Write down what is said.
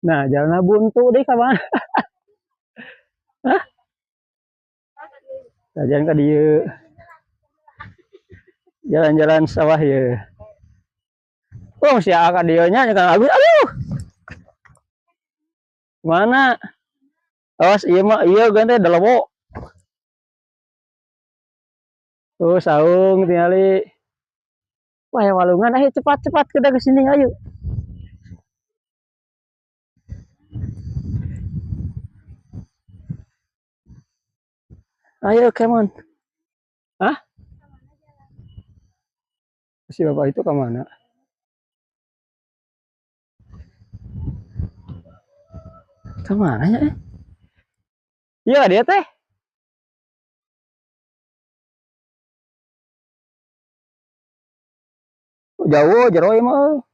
Nah, jalan buntu deh kawan. Hah? Jalan ke dia. Jalan-jalan sawah ya. Oh, si akak dia nya kan agus. Aduh, mana? Awas iya mah iya ganti dalewo. Tuh saung tinggali. Wah, yang walungan ayo cepat-cepat kita ke sini ayo. Ayo, come on. Hah? Si bapak itu ke mana? Ke mana ya? Iya, dia teh. Jauh, jero mah.